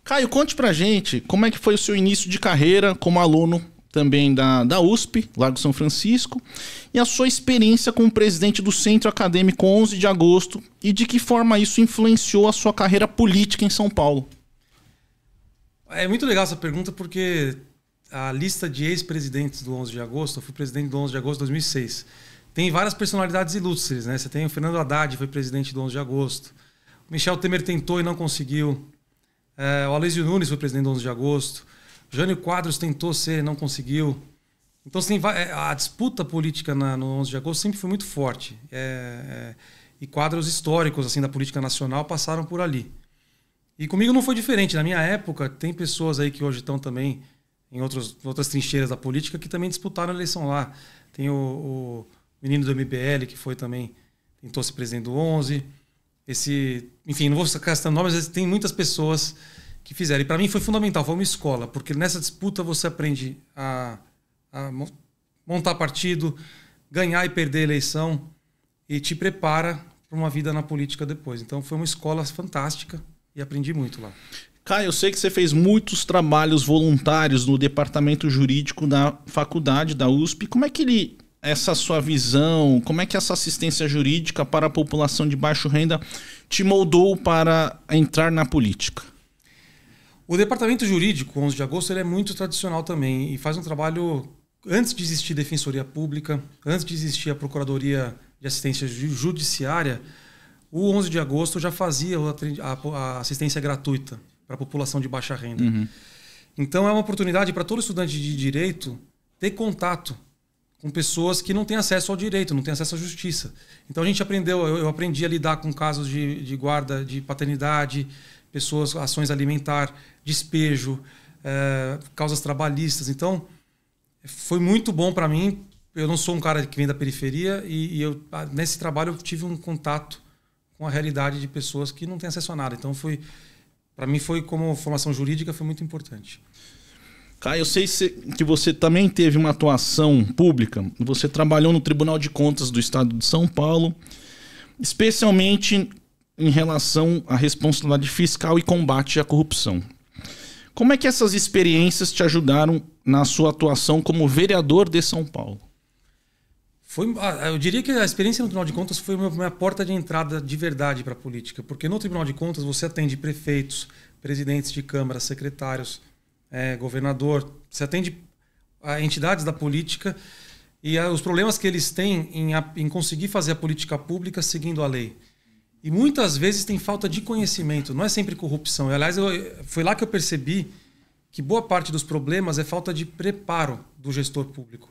Caio, conte pra gente como é que foi o seu início de carreira como aluno também da USP, Largo São Francisco, e a sua experiência como presidente do Centro Acadêmico 11 de Agosto e de que forma isso influenciou a sua carreira política em São Paulo. É muito legal essa pergunta porque a lista de ex-presidentes do 11 de Agosto, eu fui presidente do 11 de Agosto de 2006, tem várias personalidades ilustres, né? Você tem o Fernando Haddad, foi presidente do 11 de Agosto, o Michel Temer tentou e não conseguiu, o Aloysio Nunes foi presidente do 11 de Agosto, Jânio Quadros tentou ser, não conseguiu. Então a disputa política no 11 de agosto sempre foi muito forte. E quadros históricos assim da política nacional passaram por ali. E comigo não foi diferente. Na minha época, tem pessoas aí que hoje estão também em outras trincheiras da política que também disputaram a eleição lá. Tem o menino do MBL que foi também, tentou ser presidente do 11. Enfim, não vou ficar citando nomes, mas tem muitas pessoas que fizeram. E para mim foi fundamental, foi uma escola, porque nessa disputa você aprende a montar partido, ganhar e perder a eleição e te prepara para uma vida na política depois. Então foi uma escola fantástica e aprendi muito lá. Caio, eu sei que você fez muitos trabalhos voluntários no departamento jurídico da faculdade da USP. Como é que essa sua visão, como é que essa assistência jurídica para a população de baixa renda te moldou para entrar na política? O departamento jurídico, 11 de agosto, ele é muito tradicional também e faz um trabalho, antes de existir Defensoria Pública, antes de existir a Procuradoria de Assistência Judiciária, o 11 de agosto já fazia a assistência gratuita para a população de baixa renda. Uhum. Então é uma oportunidade para todo estudante de direito ter contato com pessoas que não têm acesso ao direito, não têm acesso à justiça. Então a gente aprendeu, eu aprendi a lidar com casos de guarda de paternidade, pessoas, ações alimentar, despejo, causas trabalhistas. Então, foi muito bom para mim. Eu não sou um cara que vem da periferia e nesse trabalho eu tive um contato com a realidade de pessoas que não têm acesso a nada. Então, para mim, como formação jurídica, foi muito importante. Caio, eu sei que você também teve uma atuação pública. Você trabalhou no Tribunal de Contas do Estado de São Paulo, especialmente em relação à responsabilidade fiscal e combate à corrupção. Como é que essas experiências te ajudaram na sua atuação como vereador de São Paulo? Eu diria que a experiência no Tribunal de Contas foi minha porta de entrada de verdade para a política, porque no Tribunal de Contas você atende prefeitos, presidentes de câmara, secretários, governador, você atende entidades da política e os problemas que eles têm em conseguir fazer a política pública seguindo a lei. E muitas vezes tem falta de conhecimento, não é sempre corrupção. E, aliás, foi lá que eu percebi que boa parte dos problemas é falta de preparo do gestor público.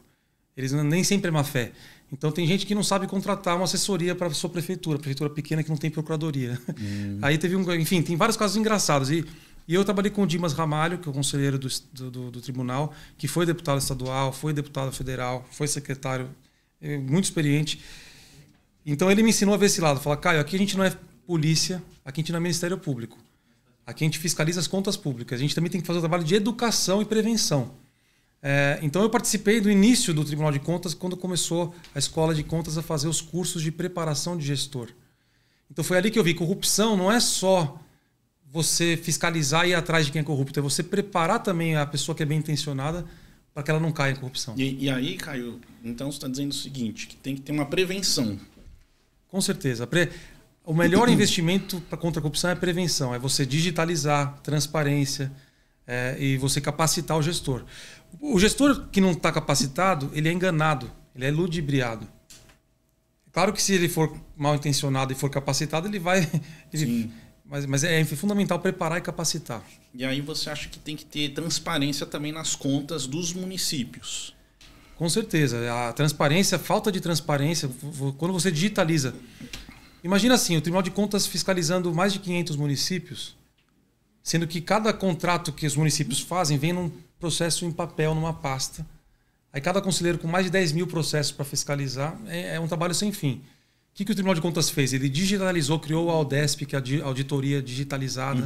Eles nem sempre é má fé. Então tem gente que não sabe contratar uma assessoria para a sua prefeitura pequena que não tem procuradoria. Aí enfim, tem vários casos engraçados. E eu trabalhei com o Dimas Ramalho, que é o conselheiro do tribunal, que foi deputado estadual, foi deputado federal, foi secretário, muito experiente. Então ele me ensinou a ver esse lado. Falar, Caio, aqui a gente não é polícia, aqui a gente não é Ministério Público. Aqui a gente fiscaliza as contas públicas. A gente também tem que fazer um trabalho de educação e prevenção. Então eu participei do início do Tribunal de Contas quando começou a Escola de Contas a fazer os cursos de preparação de gestor. Então foi ali que eu vi, corrupção não é só você fiscalizar e ir atrás de quem é corrupto, é você preparar também a pessoa que é bem intencionada para que ela não caia em corrupção. E aí, Caio, então você está dizendo o seguinte, que tem que ter uma prevenção. Com certeza. O melhor investimento contra a corrupção é a prevenção. É você digitalizar, transparência e você capacitar o gestor. O gestor que não está capacitado, ele é enganado, ele é ludibriado. Claro que se ele for mal intencionado e for capacitado, ele vai... Mas é fundamental preparar e capacitar. E aí você acha que tem que ter transparência também nas contas dos municípios? Com certeza. A transparência, a falta de transparência, quando você digitaliza... Imagina assim, o Tribunal de Contas fiscalizando mais de 500 municípios, sendo que cada contrato que os municípios fazem vem num processo em papel, numa pasta. Aí cada conselheiro com mais de 10 mil processos para fiscalizar é um trabalho sem fim. O que o Tribunal de Contas fez? Ele digitalizou, criou a Aldesp, que é a auditoria digitalizada.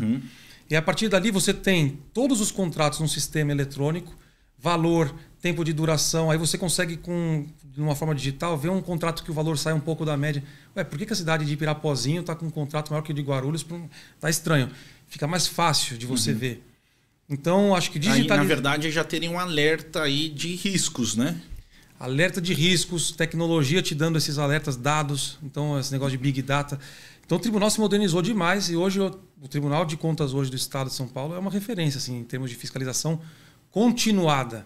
E a partir dali você tem todos os contratos num sistema eletrônico, valor, tempo de duração. Aí você consegue, de uma forma digital, ver um contrato que o valor sai um pouco da média. Ué, por que a cidade de Ipirapozinho está com um contrato maior que o de Guarulhos? Está estranho. Fica mais fácil de você ver. Então, acho que digitalizar... Na verdade, já teria um alerta aí de riscos, né? Alerta de riscos, tecnologia te dando esses alertas, dados. Então, esse negócio de Big Data. Então, o tribunal se modernizou demais e hoje o Tribunal de Contas hoje do Estado de São Paulo é uma referência assim, em termos de fiscalização continuada.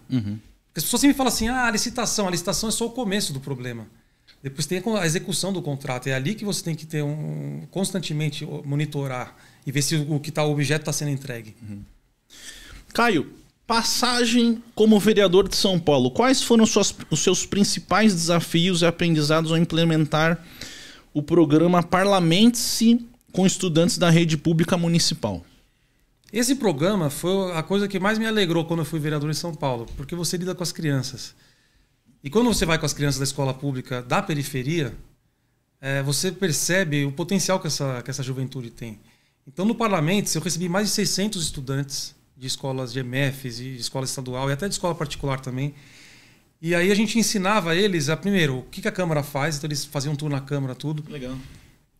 As pessoas sempre falam assim, a licitação é só o começo do problema. Depois tem a execução do contrato. É ali que você tem que ter constantemente monitorar e ver se o objeto está sendo entregue. Caio, passagem como vereador de São Paulo. Quais foram os seus principais desafios e aprendizados ao implementar o programa Parlamente-se com estudantes da rede pública municipal? Esse programa foi a coisa que mais me alegrou quando eu fui vereador em São Paulo, porque você lida com as crianças. E quando você vai com as crianças da escola pública da periferia, você percebe o potencial que essa juventude tem. Então, no Parlamento, eu recebi mais de 600 estudantes de escolas de EMEFs, e de escola estadual e até de escola particular também. E aí a gente ensinava eles, primeiro, o que a Câmara faz. Então, eles faziam um tour na Câmara, tudo. Legal.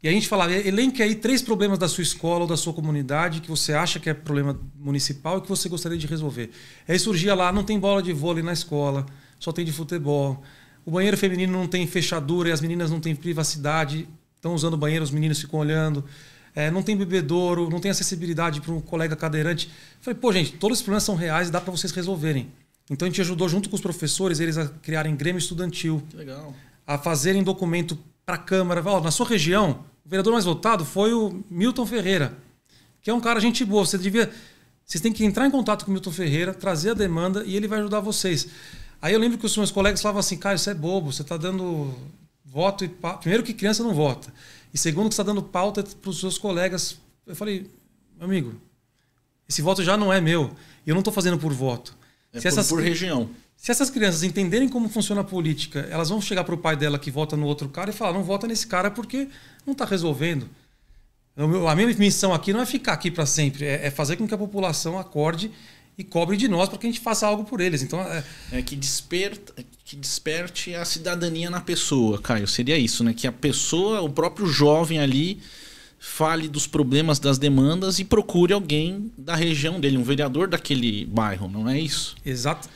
E a gente falava, elenque aí 3 problemas da sua escola ou da sua comunidade que você acha que é problema municipal e que você gostaria de resolver. Aí surgia lá, não tem bola de vôlei na escola, só tem de futebol. O banheiro feminino não tem fechadura e as meninas não têm privacidade. Estão usando o banheiro, os meninos ficam olhando. Não tem bebedouro, não tem acessibilidade para um colega cadeirante. Eu falei, gente, todos os problemas são reais e dá para vocês resolverem. Então a gente ajudou junto com os professores, eles a criarem grêmio estudantil. Que legal. A fazerem documento para a Câmara. Na sua região, o vereador mais votado foi o Milton Ferreira, que é um cara gente boa. Vocês têm que entrar em contato com o Milton Ferreira, trazer a demanda e ele vai ajudar vocês. Aí eu lembro que os meus colegas falavam assim, Caio, você é bobo, você está dando voto e primeiro que criança não vota. E segundo que você está dando pauta para os seus colegas. Eu falei, meu amigo, esse voto já não é meu. E eu não estou fazendo por voto. Por região. Se essas crianças entenderem como funciona a política, elas vão chegar para o pai dela que vota no outro cara e falar, não vota nesse cara porque não está resolvendo. A minha missão aqui não é ficar aqui para sempre, é fazer com que a população acorde e cobre de nós para que a gente faça algo por eles. Então, que desperte a cidadania na pessoa, Caio. Seria isso, né? Que a pessoa, o próprio jovem ali, fale dos problemas, das demandas e procure alguém da região dele, um vereador daquele bairro, não é isso? Exato.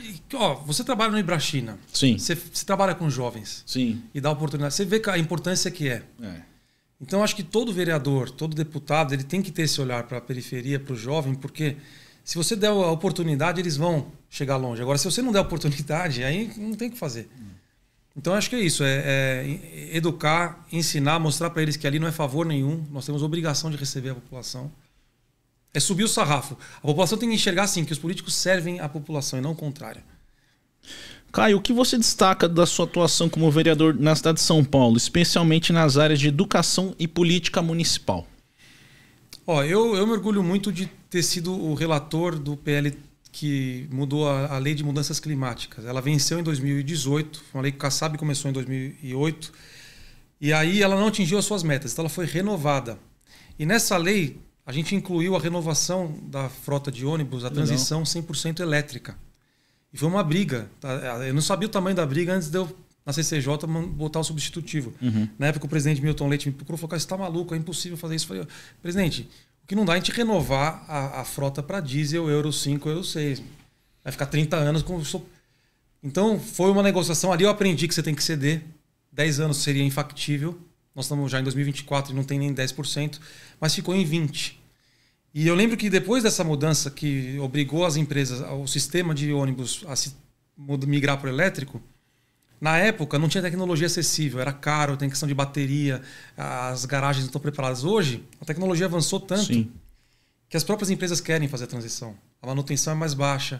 Você trabalha no Ibrachina. Sim. Você trabalha com jovens. Sim. E dá oportunidade. Você vê a importância que é. Então, acho que todo vereador, todo deputado, ele tem que ter esse olhar para a periferia, para o jovem, porque se você der a oportunidade, eles vão chegar longe. Agora, se você não der a oportunidade, aí não tem o que fazer. Então, acho que é isso. É educar, ensinar, mostrar para eles que ali não é favor nenhum. Nós temos obrigação de receber a população. É subir o sarrafo. A população tem que enxergar assim, que os políticos servem à população e não o contrário. Caio, o que você destaca da sua atuação como vereador na cidade de São Paulo, especialmente nas áreas de educação e política municipal? Eu me orgulho muito de ter sido o relator do PL que mudou a lei de mudanças climáticas. Ela venceu em 2018, foi uma lei que o Kassab começou em 2008, e aí ela não atingiu as suas metas, então ela foi renovada. E nessa lei, a gente incluiu a renovação da frota de ônibus, a transição 100% elétrica. E foi uma briga. Eu não sabia o tamanho da briga antes de eu, na CCJ, botar o substitutivo. Na época, o presidente Milton Leite me procurou e falou, você está maluco, é impossível fazer isso. Eu falei, presidente, o que não dá é a gente renovar a frota para diesel Euro 5, Euro 6. Vai ficar 30 anos com... Então, foi uma negociação. Ali eu aprendi que você tem que ceder. 10 anos seria infactível. Nós estamos já em 2024 e não tem nem 10%, mas ficou em 20%. E eu lembro que depois dessa mudança que obrigou as empresas, o sistema de ônibus a se migrar para o elétrico, na época não tinha tecnologia acessível, era caro, tem questão de bateria, as garagens não estão preparadas. Hoje, a tecnologia avançou tanto que as próprias empresas querem fazer a transição. A manutenção é mais baixa,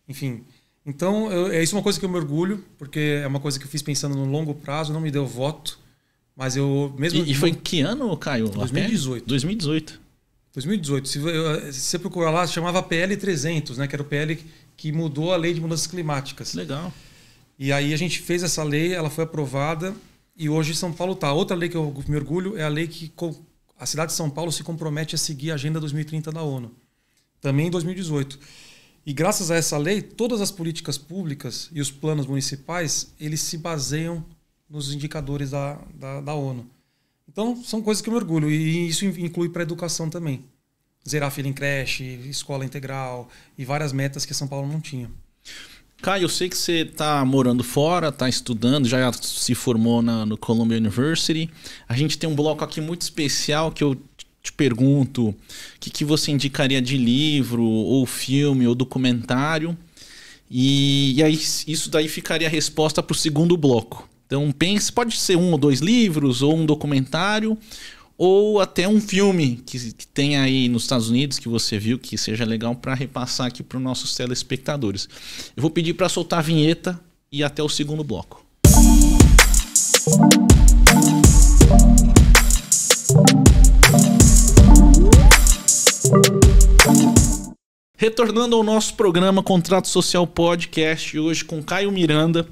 enfim. Então, isso é uma coisa que eu me orgulho, porque é uma coisa que eu fiz pensando no longo prazo, não me deu voto, mas eu mesmo... E foi em que ano, Caio? 2018. 2018. 2018. Se você procurar lá, se chamava PL 300, né? Que era o PL que mudou a lei de mudanças climáticas. Legal. E aí a gente fez essa lei, ela foi aprovada e hoje São Paulo está. Outra lei que eu me orgulho é a lei que a cidade de São Paulo se compromete a seguir a Agenda 2030 da ONU. Também em 2018. E graças a essa lei, todas as políticas públicas e os planos municipais, eles se baseiam nos indicadores da ONU. Então, são coisas que eu me orgulho. E isso inclui para a educação também. Zerar filho em creche, escola integral e várias metas que São Paulo não tinha. Caio, eu sei que você está morando fora, está estudando, já se formou no Columbia University. A gente tem um bloco aqui muito especial que eu te pergunto o que você indicaria de livro, ou filme, ou documentário. E aí isso daí ficaria a resposta para o segundo bloco. Então pense, pode ser 1 ou 2 livros, ou um documentário, ou até um filme que tem aí nos Estados Unidos, que você viu, que seja legal para repassar aqui para os nossos telespectadores. Eu vou pedir para soltar a vinheta e até o segundo bloco. Retornando ao nosso programa Contrato Social Podcast, hoje com Caio Miranda.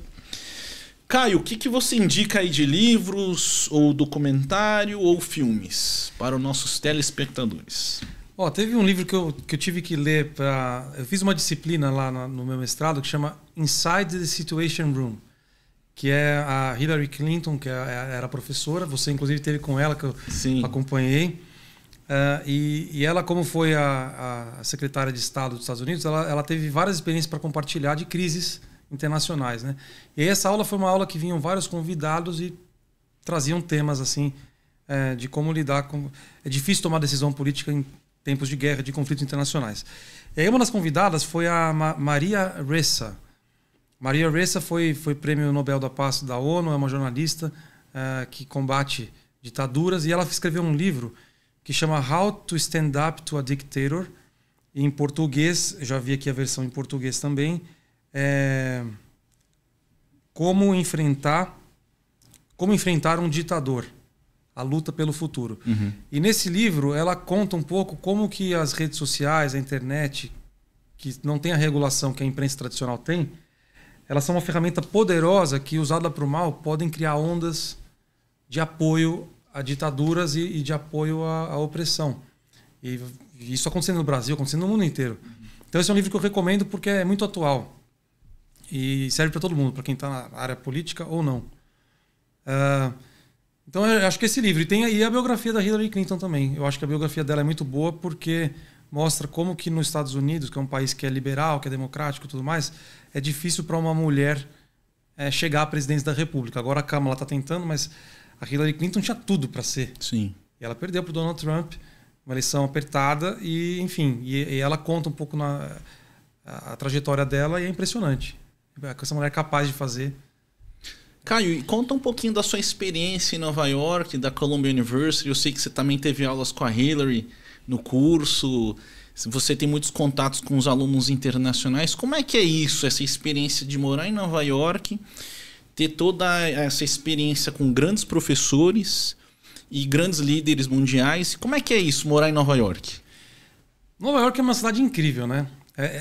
Caio, o que você indica aí de livros, ou documentário, ou filmes para os nossos telespectadores? Teve um livro que eu tive que ler eu fiz uma disciplina lá no meu mestrado que chama Inside the Situation Room, que é a Hillary Clinton, que era professora. Você, inclusive, esteve com ela, que eu acompanhei. E ela, como foi a secretária de Estado dos Estados Unidos, ela teve várias experiências para compartilhar de crises internacionais, né? E aí essa aula foi uma aula que vinham vários convidados e traziam temas assim de como lidar com... É difícil tomar decisão política em tempos de guerra, de conflitos internacionais. E aí uma das convidadas foi a Maria Ressa. Maria Ressa foi prêmio Nobel da Paz da ONU, é uma jornalista que combate ditaduras, e ela escreveu um livro que chama How to Stand Up to a Dictator. E em português, já vi aqui a versão em português também, como enfrentar um ditador, a luta pelo futuro. Uhum. E nesse livro ela conta um pouco como que as redes sociais, a internet, que não tem a regulação que a imprensa tradicional tem, elas são uma ferramenta poderosa que, usada para o mal, podem criar ondas de apoio a ditaduras e de apoio à opressão. E isso acontecendo no Brasil, acontecendo no mundo inteiro. Então esse é um livro que eu recomendo porque é muito atual. E serve para todo mundo, para quem está na área política ou não. Então eu acho que esse livro. E tem aí a biografia da Hillary Clinton também. Eu acho que a biografia dela é muito boa porque mostra como que nos Estados Unidos, que é um país que é liberal, que é democrático e tudo mais, é difícil para uma mulher chegar à presidência da República. Agora a Câmara está tentando, mas a Hillary Clinton tinha tudo para ser. Sim. E ela perdeu para o Donald Trump, uma eleição apertada, e enfim, e ela conta um pouco a trajetória dela e é impressionante. Essa mulher é capaz de fazer. Caio, e conta um pouquinho da sua experiência em Nova York, da Columbia University. Eu sei que você também teve aulas com a Hillary no curso. Você tem muitos contatos com os alunos internacionais. Como é que é isso, essa experiência de morar em Nova York, ter toda essa experiência com grandes professores e grandes líderes mundiais? Como é que é isso, morar em Nova York? Nova York é uma cidade incrível, né?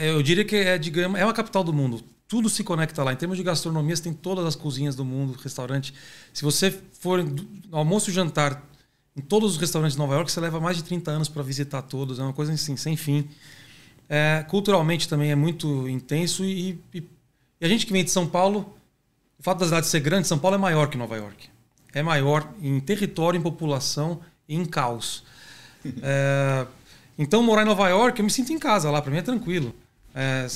Eu diria que é uma capital do mundo. Tudo se conecta lá. Em termos de gastronomia, você tem todas as cozinhas do mundo, restaurante. Se você for no almoço e jantar em todos os restaurantes de Nova York, você leva mais de 30 anos para visitar todos. É uma coisa assim, sem fim. Culturalmente também é muito intenso. E a gente que vem de São Paulo, o fato da cidade ser grande, São Paulo é maior que Nova York. É maior em território, em população e em caos. Então, morar em Nova York, eu me sinto em casa lá. Para mim é tranquilo.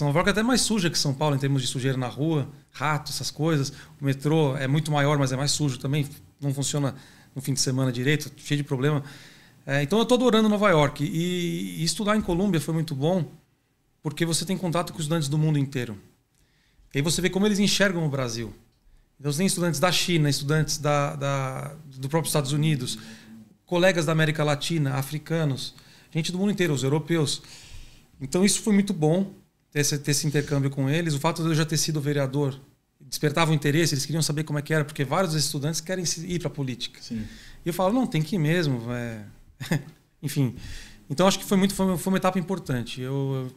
Nova York é até mais suja que São Paulo em termos de sujeira na rua, rato, essas coisas. O metrô é muito maior, mas é mais sujo também. Não funciona no fim de semana direito, cheio de problema. Então eu estou adorando Nova York. E estudar em Colômbia foi muito bom porque você tem contato com estudantes do mundo inteiro. E aí você vê como eles enxergam o Brasil. Então você tem estudantes da China, estudantes do próprio Estados Unidos, colegas da América Latina, africanos, gente do mundo inteiro, os europeus. Então isso foi muito bom, ter esse intercâmbio com eles. O fato de eu já ter sido vereador despertava o interesse, eles queriam saber como é que era, porque vários estudantes querem ir para a política. Sim. E eu falo, não, tem que ir mesmo. Enfim. Então acho que foi uma etapa importante. Eu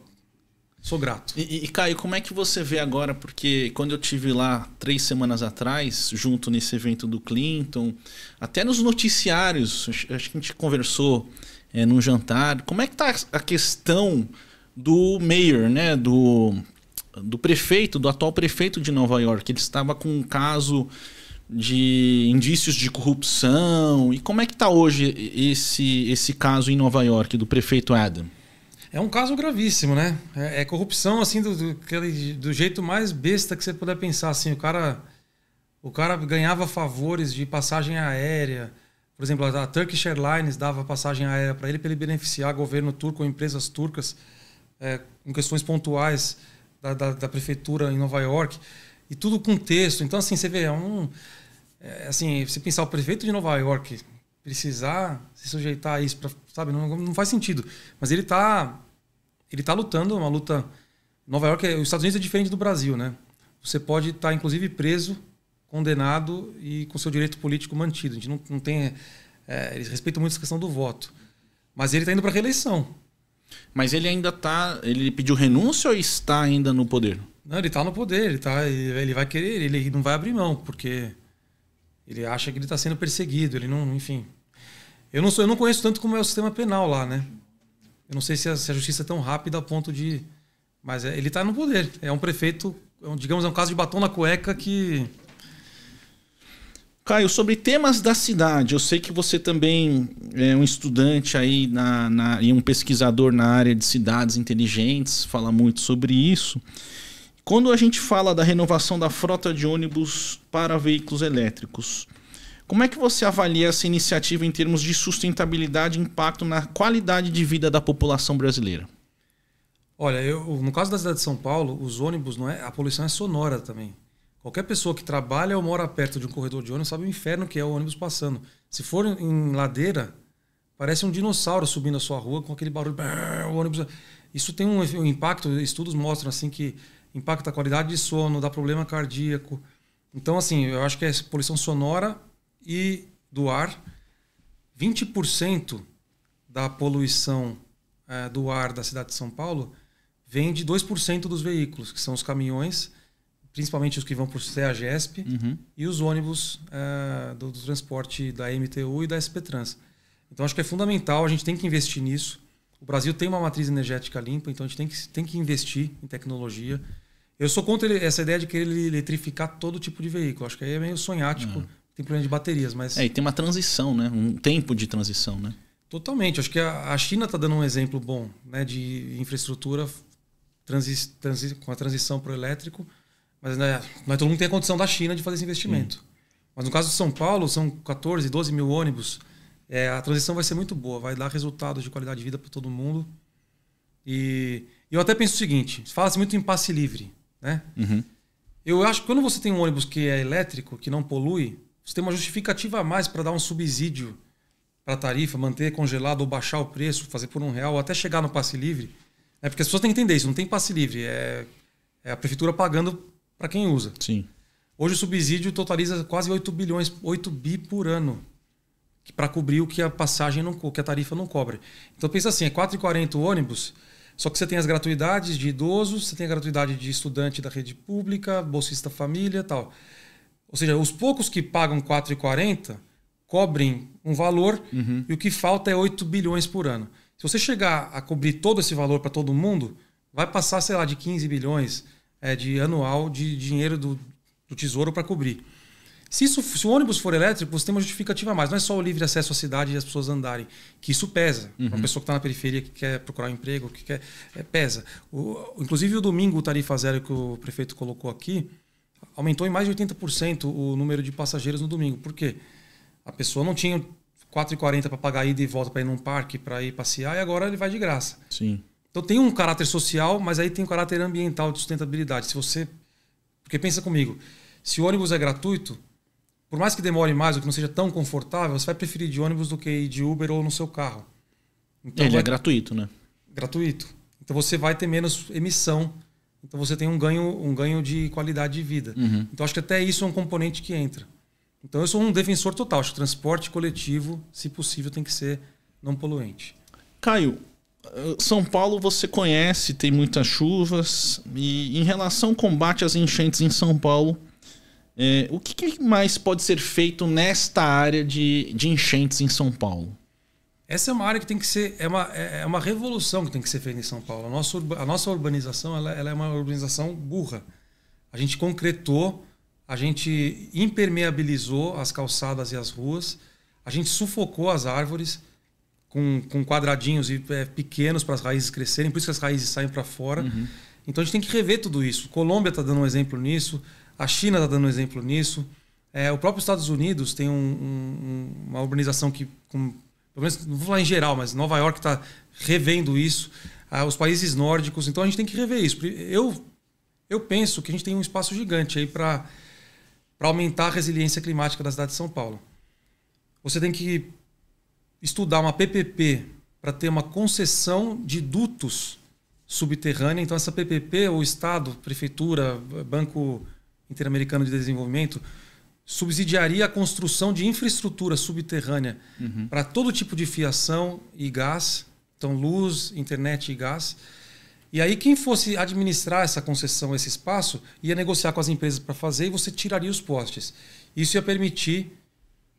sou grato. E Caio, como é que você vê agora? Porque quando eu estive lá 3 semanas atrás, junto nesse evento do Clinton, até nos noticiários, acho que a gente conversou num jantar. Como é que está a questão do mayor, né? Do prefeito, do atual prefeito de Nova York. Ele estava com um caso de indícios de corrupção. E como é que está hoje esse caso em Nova York do prefeito Adam? É um caso gravíssimo, né? É corrupção assim do jeito mais besta que você puder pensar. Assim, o cara ganhava favores de passagem aérea. Por exemplo, a Turkish Airlines dava passagem aérea para ele beneficiar governo turco ou empresas turcas com questões pontuais da prefeitura em Nova York. E tudo com texto. Então, assim, você vê, assim, você pensar o prefeito de Nova York precisar se sujeitar a isso, sabe? Não faz sentido. Mas ele tá lutando, uma luta... Nova York, os Estados Unidos é diferente do Brasil, né? Você pode estar, inclusive, preso, condenado e com seu direito político mantido. A gente não tem... eles respeitam muito essa questão do voto. Mas ele está indo para a reeleição. Mas ele ainda está... Ele pediu renúncia ou está ainda no poder? Não, ele está no poder. Ele vai querer... Ele não vai abrir mão, porque ele acha que ele está sendo perseguido. Ele não... Enfim... Eu não conheço tanto como é o sistema penal lá, né? Eu não sei se a justiça é tão rápida a ponto de... Mas ele está no poder. É um prefeito... digamos, é um caso de batom na cueca que... Caio, sobre temas da cidade, eu sei que você também é um estudante aí e um pesquisador na área de cidades inteligentes, fala muito sobre isso. Quando a gente fala da renovação da frota de ônibus para veículos elétricos, como é que você avalia essa iniciativa em termos de sustentabilidade e impacto na qualidade de vida da população brasileira? Olha, no caso da cidade de São Paulo, os ônibus, a poluição é sonora também. Qualquer pessoa que trabalha ou mora perto de um corredor de ônibus sabe o inferno que é o ônibus passando. Se for em ladeira, parece um dinossauro subindo a sua rua com aquele barulho. O ônibus. Isso tem um impacto, estudos mostram assim que impacta a qualidade de sono, dá problema cardíaco. Então, assim, eu acho que é poluição sonora e do ar. 20% da poluição do ar da cidade de São Paulo vem de 2% dos veículos, que são os caminhões, principalmente os que vão por CEAGESP, e os ônibus do transporte da MTU e da SP Trans. Então, acho que é fundamental, a gente tem que investir nisso. O Brasil tem uma matriz energética limpa, então a gente tem que investir em tecnologia. Eu sou contra essa ideia de querer eletrificar todo tipo de veículo. Acho que aí é meio sonhático, tem problema de baterias. Mas... e tem uma transição, né? Um tempo de transição, né? Totalmente. Acho que a China está dando um exemplo bom, né, de infraestrutura com a transição para o elétrico. Mas não é todo mundo tem a condição da China de fazer esse investimento. Mas no caso de São Paulo, são 14, 12 mil ônibus. A transição vai ser muito boa, vai dar resultados de qualidade de vida para todo mundo. E eu até penso o seguinte, fala-se muito em passe livre, né? Eu acho que quando você tem um ônibus que é elétrico, que não polui, você tem uma justificativa a mais para dar um subsídio para a tarifa, manter congelado ou baixar o preço, fazer por R$1 ou até chegar no passe livre. Porque as pessoas têm que entender isso, não tem passe livre, é a prefeitura pagando para quem usa. Sim. Hoje o subsídio totaliza quase 8 bi por ano para cobrir o que a passagem o que a tarifa não cobre. Então pensa assim, é R$4,40 o ônibus, só que você tem as gratuidades de idosos, você tem a gratuidade de estudante da rede pública, bolsista família e tal. Ou seja, os poucos que pagam R$4,40 cobrem um valor e o que falta é 8 bilhões por ano. Se você chegar a cobrir todo esse valor para todo mundo, vai passar, sei lá, de 15 bilhões de anual de dinheiro do Tesouro para cobrir. Se o ônibus for elétrico, você tem uma justificativa a mais. Não é só o livre acesso à cidade e as pessoas andarem, que isso pesa. Uma pessoa que está na periferia, que quer procurar um emprego, que quer, pesa. Inclusive o domingo, o tarifa zero que o prefeito colocou aqui, aumentou em mais de 80% o número de passageiros no domingo. Por quê? A pessoa não tinha R$4,40 para pagar ida e volta para ir num parque, para ir passear, e agora ele vai de graça. Sim. Então tem um caráter social, mas aí tem um caráter ambiental de sustentabilidade. Porque pensa comigo, se o ônibus é gratuito, por mais que demore mais ou que não seja tão confortável, você vai preferir de ônibus do que ir de Uber ou no seu carro. Então ele é gratuito, né? Gratuito. Então você vai ter menos emissão. Então você tem um ganho de qualidade de vida. Então acho que até isso é um componente que entra. Então eu sou um defensor total. Acho que o transporte coletivo, se possível, tem que ser não poluente. Caio, São Paulo você conhece, tem muitas chuvas. E em relação ao combate às enchentes em São Paulo, o que mais pode ser feito nesta área de enchentes em São Paulo? Essa é uma área que tem que ser... É uma revolução que tem que ser feita em São Paulo. A nossa urbanização ela é uma urbanização burra. A gente concretou, a gente impermeabilizou as calçadas e as ruas, a gente sufocou as árvores com quadradinhos pequenos para as raízes crescerem, por isso que as raízes saem para fora. Então a gente tem que rever tudo isso. Colômbia está dando um exemplo nisso, a China está dando um exemplo nisso. O próprio Estados Unidos tem uma urbanização que... Pelo menos, não vou falar em geral, mas Nova York está revendo isso. Os países nórdicos. Então a gente tem que rever isso. Eu penso que a gente tem um espaço gigante aí para aumentar a resiliência climática da cidade de São Paulo. Você tem que estudar uma PPP para ter uma concessão de dutos subterrânea. Então essa PPP, o Estado, Prefeitura, Banco Interamericano de Desenvolvimento, subsidiaria a construção de infraestrutura subterrânea para todo tipo de fiação e gás, então luz, internet e gás. E aí quem fosse administrar essa concessão, esse espaço, ia negociar com as empresas para fazer e você tiraria os postes. Isso ia permitir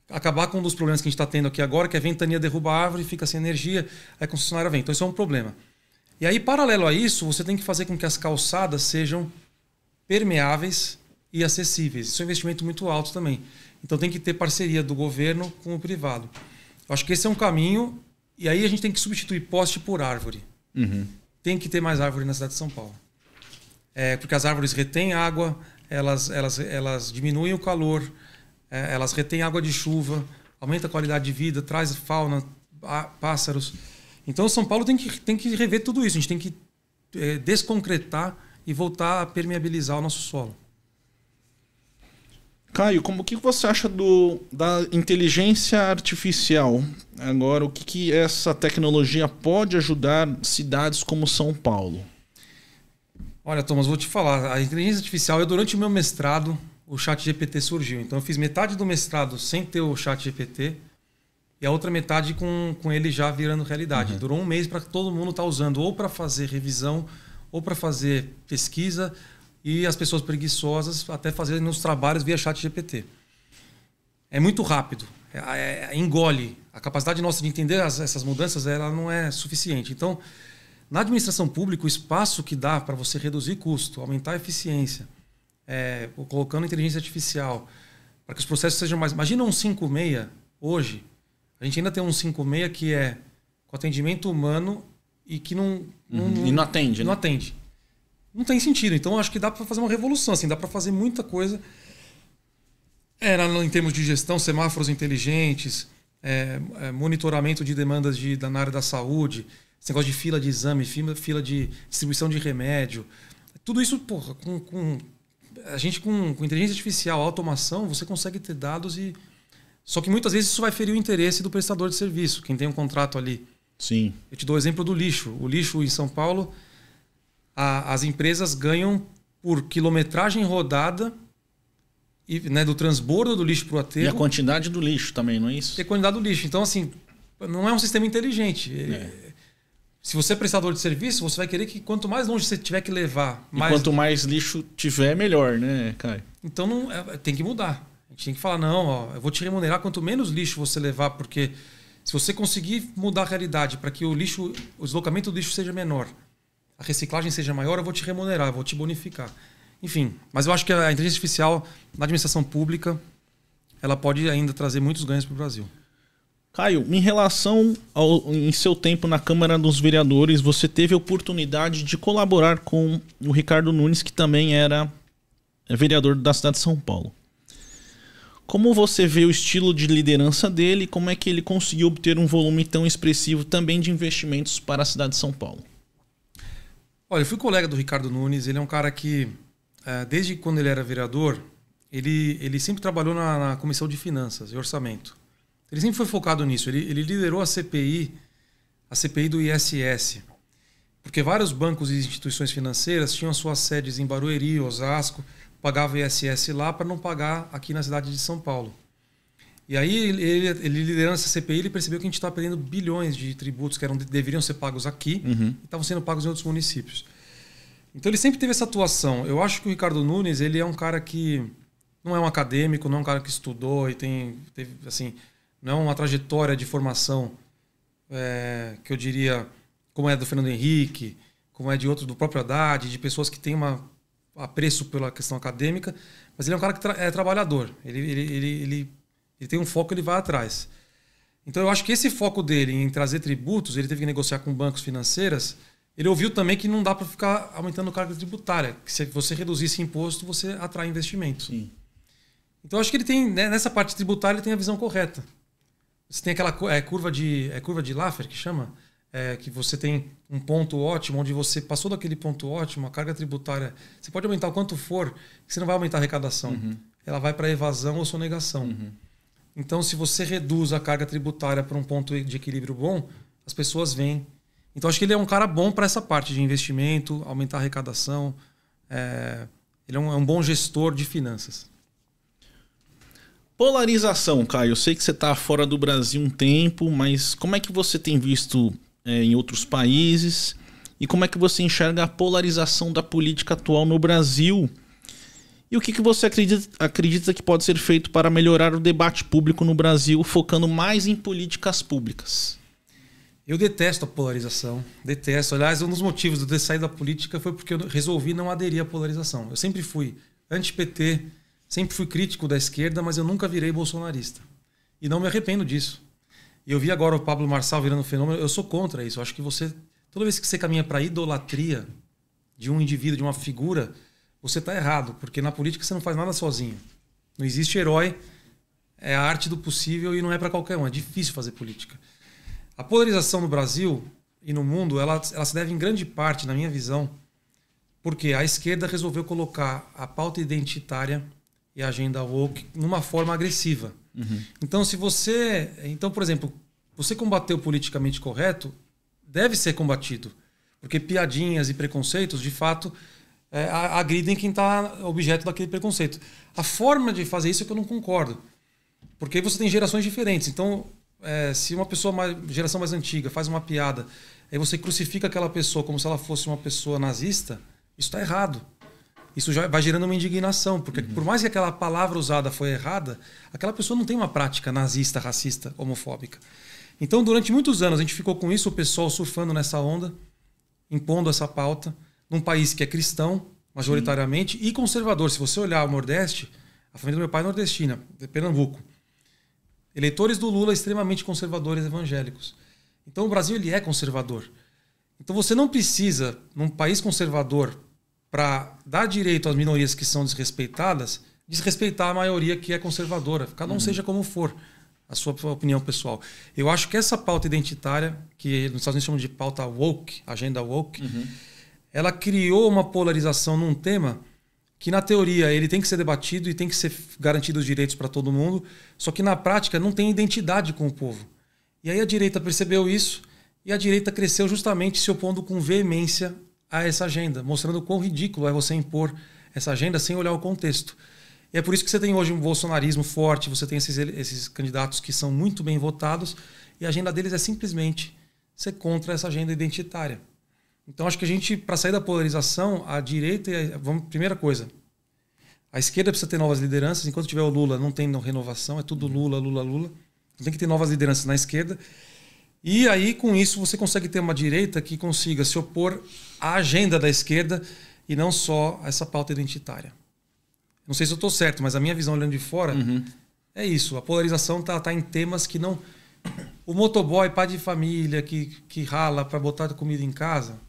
acabar com um dos problemas que a gente está tendo aqui agora, que a ventania derruba a árvore, fica sem energia, aí a concessionária vem. Então isso é um problema. E aí, paralelo a isso, você tem que fazer com que as calçadas sejam permeáveis e acessíveis. Isso é um investimento muito alto também. Então tem que ter parceria do governo com o privado. Eu acho que esse é um caminho, e aí a gente tem que substituir poste por árvore. Tem que ter mais árvore na cidade de São Paulo. Porque as árvores retêm água, elas diminuem o calor, elas retêm água de chuva, aumenta a qualidade de vida, traz fauna, pássaros. Então São Paulo tem que rever tudo isso. A gente tem que desconcretar e voltar a permeabilizar o nosso solo. Caio, o que você acha da inteligência artificial? Agora, o que essa tecnologia pode ajudar cidades como São Paulo? Olha, Thomas, vou te falar. A inteligência artificial, durante o meu mestrado, o ChatGPT surgiu. Então eu fiz metade do mestrado sem ter o ChatGPT e a outra metade com ele já virando realidade. Durou um mês para todo mundo estar usando, ou para fazer revisão, ou para fazer pesquisa, e as pessoas preguiçosas até fazerem os trabalhos via ChatGPT. É muito rápido, engole. A capacidade nossa de entender essas mudanças ela não é suficiente. Então, na administração pública, o espaço que dá para você reduzir custo, aumentar a eficiência, colocando inteligência artificial, para que os processos sejam mais... Imagina um 56 hoje, a gente ainda tem um 56 que é com atendimento humano e que não atende. Não atende. Não tem sentido. Então, eu acho que dá para fazer uma revolução. Assim, dá para fazer muita coisa em termos de gestão, semáforos inteligentes, monitoramento de demandas na área da saúde, esse negócio de fila de exame, fila de distribuição de remédio. Tudo isso, porra, com inteligência artificial, automação, você consegue ter dados e... Só que muitas vezes isso vai ferir o interesse do prestador de serviço, quem tem um contrato ali. Sim. Eu te dou o exemplo do lixo. O lixo em São Paulo... As empresas ganham por quilometragem rodada do transbordo do lixo para o aterro. E a quantidade do lixo também, não é isso? E a quantidade do lixo. Então, assim, não é um sistema inteligente. Se você é prestador de serviço, você vai querer que quanto mais longe você tiver que levar... quanto mais lixo tiver, melhor, né, Caio? Então, tem que mudar. A gente tem que falar, não, eu vou te remunerar quanto menos lixo você levar, porque se você conseguir mudar a realidade para que o deslocamento do lixo seja menor, a reciclagem seja maior, eu vou te remunerar, eu vou te bonificar. Enfim, mas eu acho que a inteligência artificial na administração pública ela pode ainda trazer muitos ganhos para o Brasil. Caio, em relação em seu tempo na Câmara dos Vereadores, você teve a oportunidade de colaborar com o Ricardo Nunes, que também era vereador da cidade de São Paulo. Como você vê o estilo de liderança dele e como é que ele conseguiu obter um volume tão expressivo também de investimentos para a cidade de São Paulo? Olha, eu fui colega do Ricardo Nunes, ele é um cara que, desde quando ele era vereador, ele sempre trabalhou na Comissão de Finanças e Orçamento. Ele sempre foi focado nisso, ele liderou a CPI do ISS, porque vários bancos e instituições financeiras tinham suas sedes em Barueri, Osasco, pagavam ISS lá para não pagar aqui na cidade de São Paulo. E aí, ele liderando essa CPI, ele percebeu que a gente estava perdendo bilhões de tributos que deveriam ser pagos aqui e estavam sendo pagos em outros municípios. Então, ele sempre teve essa atuação. Eu acho que o Ricardo Nunes ele é um cara que não é um acadêmico, não é um cara que estudou e teve assim, não é uma trajetória de formação que eu diria, como é do Fernando Henrique, como é de outros, do próprio Haddad, de pessoas que têm apreço pela questão acadêmica, mas ele é um cara que é trabalhador. Ele tem um foco, ele vai atrás. Então eu acho que esse foco dele em trazer tributos, ele teve que negociar com bancos financeiras, ele ouviu também que não dá para ficar aumentando carga tributária, que se você reduzir esse imposto, você atrai investimento. Sim. Então eu acho que ele tem, né, nessa parte tributária, ele tem a visão correta. Você tem aquela curva de Laffer, que chama, que você tem um ponto ótimo, onde você passou daquele ponto ótimo, a carga tributária, você pode aumentar o quanto for, que você não vai aumentar a arrecadação. Uhum. Ela vai para evasão ou sonegação. Uhum. Então, se você reduz a carga tributária para um ponto de equilíbrio bom, as pessoas vêm. Então, acho que ele é um cara bom para essa parte de investimento, aumentar a arrecadação. Ele é um bom gestor de finanças. Polarização, Caio. Eu sei que você está fora do Brasil um tempo, mas como é que você tem visto em outros países? E como é que você enxerga a polarização da política atual no Brasil? E o que você acredita que pode ser feito para melhorar o debate público no Brasil, focando mais em políticas públicas? Eu detesto a polarização. Detesto. Aliás, um dos motivos de eu ter saído da política foi porque eu resolvi não aderir à polarização. Eu sempre fui anti-PT, sempre fui crítico da esquerda, mas eu nunca virei bolsonarista. E não me arrependo disso. E eu vi agora o Pablo Marçal virando fenômeno. Eu sou contra isso. Eu acho que toda vez que você caminha para a idolatria de um indivíduo, de uma figura, você está errado, porque na política você não faz nada sozinho. Não existe herói, é a arte do possível e não é para qualquer um. É difícil fazer política. A polarização no Brasil e no mundo, ela se deve em grande parte, na minha visão, porque a esquerda resolveu colocar a pauta identitária e a agenda woke numa forma agressiva. Uhum. Então, por exemplo, você combater o politicamente correto deve ser combatido, porque piadinhas e preconceitos, de fato, agridem quem está objeto daquele preconceito. A forma de fazer isso é que eu não concordo. Porque você tem gerações diferentes. Então, se uma geração mais antiga faz uma piada, aí você crucifica aquela pessoa como se ela fosse uma pessoa nazista, isso está errado. Isso já vai gerando uma indignação. Porque por mais que aquela palavra usada foi errada, aquela pessoa não tem uma prática nazista, racista, homofóbica. Então, durante muitos anos, a gente ficou com isso, o pessoal surfando nessa onda, impondo essa pauta, num país que é cristão, majoritariamente, e conservador. Se você olhar o Nordeste, a família do meu pai é nordestina, de Pernambuco. Eleitores do Lula extremamente conservadores evangélicos. Então o Brasil ele é conservador. Então você não precisa, num país conservador, para dar direito às minorias que são desrespeitadas, desrespeitar a maioria que é conservadora. Cada um seja como for a sua opinião pessoal. Eu acho que essa pauta identitária, que nos Estados Unidos chamam de pauta woke, agenda woke, ela criou uma polarização num tema que, na teoria, ele tem que ser debatido e tem que ser garantido os direitos para todo mundo, só que, na prática, não tem identidade com o povo. E aí a direita percebeu isso e a direita cresceu justamente se opondo com veemência a essa agenda, mostrando quão ridículo é você impor essa agenda sem olhar o contexto. E é por isso que você tem hoje um bolsonarismo forte, você tem esses candidatos que são muito bem votados e a agenda deles é simplesmente ser contra essa agenda identitária. Então, acho que a gente, para sair da polarização, a direita... primeira coisa, a esquerda precisa ter novas lideranças. Enquanto tiver o Lula, não tem renovação. É tudo Lula, Lula, Lula. Tem que ter novas lideranças na esquerda. E aí, com isso, você consegue ter uma direita que consiga se opor à agenda da esquerda e não só a essa pauta identitária. Não sei se eu estou certo, mas a minha visão olhando de fora é isso. A polarização está em temas que não... O motoboy, pai de família, que rala para botar comida em casa...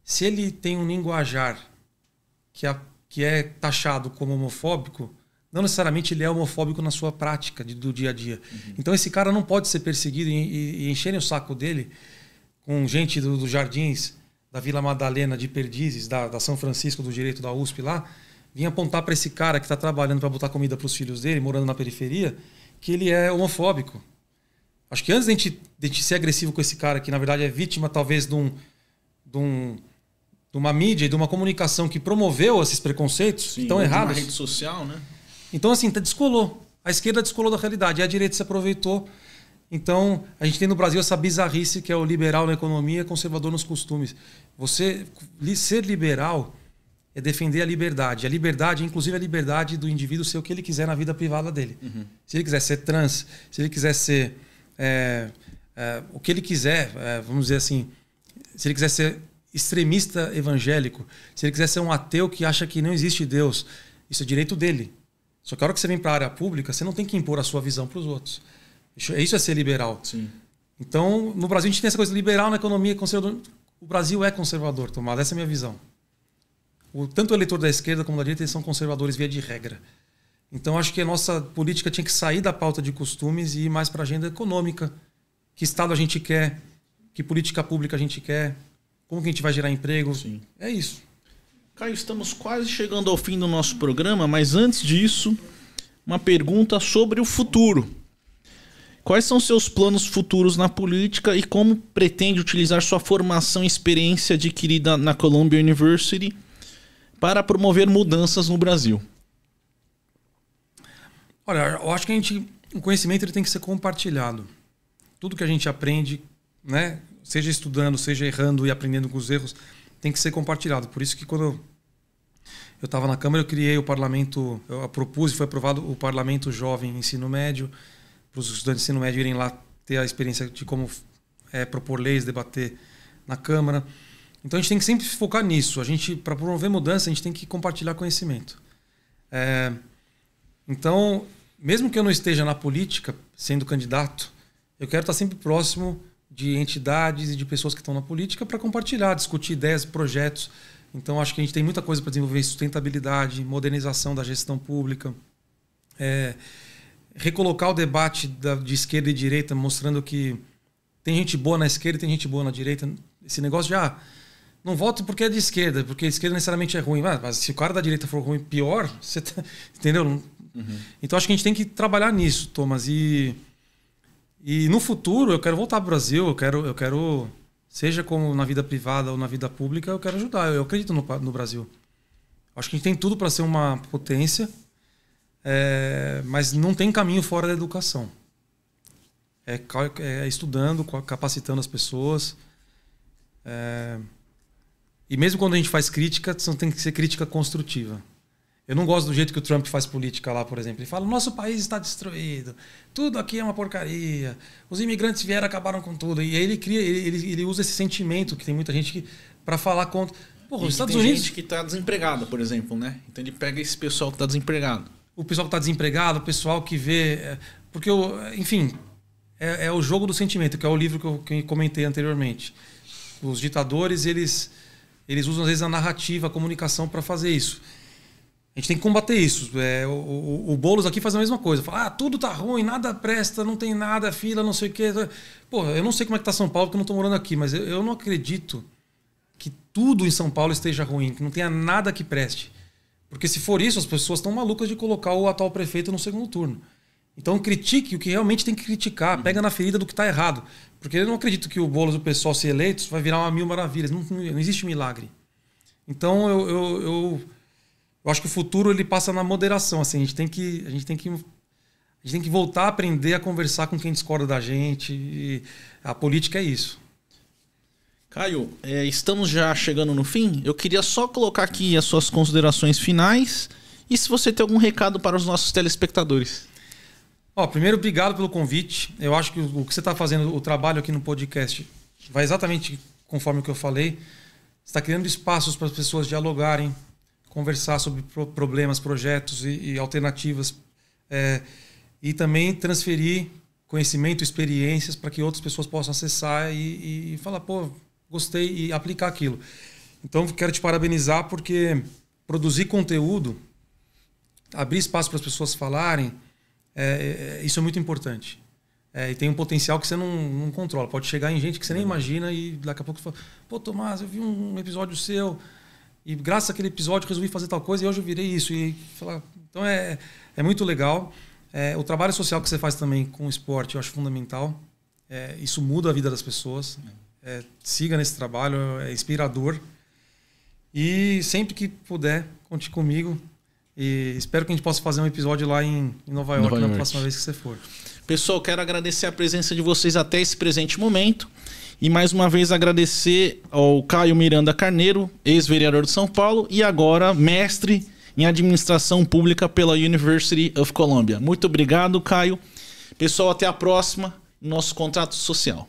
Se ele tem um linguajar que é taxado como homofóbico, não necessariamente ele é homofóbico na sua prática do dia a dia. Então esse cara não pode ser perseguido e encherem o saco dele com gente dos jardins da Vila Madalena de Perdizes, da São Francisco do Direito da USP lá, vir apontar para esse cara que está trabalhando para botar comida para os filhos dele, morando na periferia, que ele é homofóbico. Acho que antes de a gente ser agressivo com esse cara, que na verdade é vítima talvez de uma mídia e de uma comunicação que promoveu esses preconceitos que estão errados. Uma rede social, né? Então, assim, descolou. A esquerda descolou da realidade. E a direita se aproveitou. Então, a gente tem no Brasil essa bizarrice que é o liberal na economia, conservador nos costumes. Ser liberal é defender a liberdade. A liberdade, inclusive a liberdade do indivíduo ser o que ele quiser na vida privada dele. Se ele quiser ser trans, se ele quiser ser o que ele quiser, vamos dizer assim, se ele quiser ser extremista evangélico, se ele quiser ser um ateu que acha que não existe Deus, isso é direito dele. Só que a hora que você vem para a área pública, você não tem que impor a sua visão para os outros. Isso é ser liberal. Sim. Então, no Brasil, a gente tem essa coisa liberal na economia, conservador. O Brasil é conservador, Tomás. Essa é a minha visão. Tanto o eleitor da esquerda como da direita, eles são conservadores via de regra. Então, acho que a nossa política tinha que sair da pauta de costumes e ir mais para a agenda econômica. Que Estado a gente quer? Que política pública a gente quer? Como que a gente vai gerar emprego? Sim. É isso. Caio, estamos quase chegando ao fim do nosso programa, mas antes disso, uma pergunta sobre o futuro. Quais são seus planos futuros na política e como pretende utilizar sua formação e experiência adquirida na Columbia University para promover mudanças no Brasil? Olha, eu acho que o conhecimento ele tem que ser compartilhado. Tudo que a gente aprende, né, seja estudando, seja errando e aprendendo com os erros, tem que ser compartilhado. Por isso que quando eu estava na Câmara, eu criei o parlamento, eu propus e foi aprovado o Parlamento Jovem Ensino Médio, para os estudantes de ensino médio irem lá ter a experiência de como propor leis, debater na Câmara. Então a gente tem que sempre focar nisso. Para promover mudança, a gente tem que compartilhar conhecimento. Então, mesmo que eu não esteja na política, sendo candidato, eu quero estar sempre próximo de entidades e de pessoas que estão na política para compartilhar, discutir ideias, projetos. Então, acho que a gente tem muita coisa para desenvolver: sustentabilidade, modernização da gestão pública, recolocar o debate de esquerda e direita, mostrando que tem gente boa na esquerda e tem gente boa na direita. Esse negócio de não voto porque é de esquerda, porque a esquerda necessariamente é ruim. Mas se o cara da direita for ruim, pior, você entendeu? Uhum. Então, acho que a gente tem que trabalhar nisso, Thomas. E no futuro, eu quero voltar para o Brasil, eu quero, seja como na vida privada ou na vida pública, eu quero ajudar. Eu acredito no Brasil. Acho que a gente tem tudo para ser uma potência, mas não tem caminho fora da educação. Estudando, capacitando as pessoas. E mesmo quando a gente faz crítica, tem que ser crítica construtiva. Eu não gosto do jeito que o Trump faz política lá, por exemplo. Ele fala: nosso país está destruído, tudo aqui é uma porcaria, os imigrantes vieram, acabaram com tudo. E aí ele usa esse sentimento, que tem muita gente para falar contra. Porra, os Estados Unidos... gente que está desempregada, por exemplo, né? Então ele pega esse pessoal que está desempregado. O pessoal que está desempregado, o pessoal que vê... Porque, enfim, é o jogo do sentimento, que é o livro que eu comentei anteriormente. Os ditadores, eles usam às vezes a narrativa, a comunicação para fazer isso. A gente tem que combater isso. O Boulos aqui faz a mesma coisa. Fala: tudo tá ruim, nada presta, não tem nada, fila, não sei o quê. Pô, eu não sei como é que tá São Paulo, porque eu não tô morando aqui, mas eu não acredito que tudo em São Paulo esteja ruim, que não tenha nada que preste. Porque se for isso, as pessoas estão malucas de colocar o atual prefeito no segundo turno. Então critique o que realmente tem que criticar, pega na ferida do que está errado. Porque eu não acredito que o Boulos e o pessoal ser eleitos vai virar uma mil maravilhas. Não existe milagre. Então eu acho que o futuro ele passa na moderação. Assim, a gente tem que voltar a aprender a conversar com quem discorda da gente. E a política é isso. Caio, estamos já chegando no fim. Eu queria só colocar aqui as suas considerações finais e se você tem algum recado para os nossos telespectadores. Primeiro, obrigado pelo convite. Eu acho que o que você está fazendo, o trabalho aqui no podcast, vai exatamente conforme o que eu falei. Você está criando espaços para as pessoas dialogarem, conversar sobre problemas, projetos e alternativas, e também transferir conhecimento, experiências para que outras pessoas possam acessar e falar: pô, gostei, e aplicar aquilo. Então, quero te parabenizar porque produzir conteúdo, abrir espaço para as pessoas falarem, isso é muito importante. E tem um potencial que você não controla. Pode chegar em gente que você nem imagina e daqui a pouco você fala: pô, Tomás, eu vi um episódio seu e graças àquele episódio resolvi fazer tal coisa e hoje eu virei isso. Então é muito legal. O trabalho social que você faz também com o esporte eu acho fundamental. Isso muda a vida das pessoas. Siga nesse trabalho, é inspirador. E sempre que puder, conte comigo. E espero que a gente possa fazer um episódio lá em Nova York na próxima vez que você for. Pessoal, quero agradecer a presença de vocês até esse presente momento. E mais uma vez agradecer ao Caio Miranda Carneiro, ex-vereador de São Paulo e agora mestre em administração pública pela University of Columbia. Muito obrigado, Caio. Pessoal, até a próxima no nosso contrato social.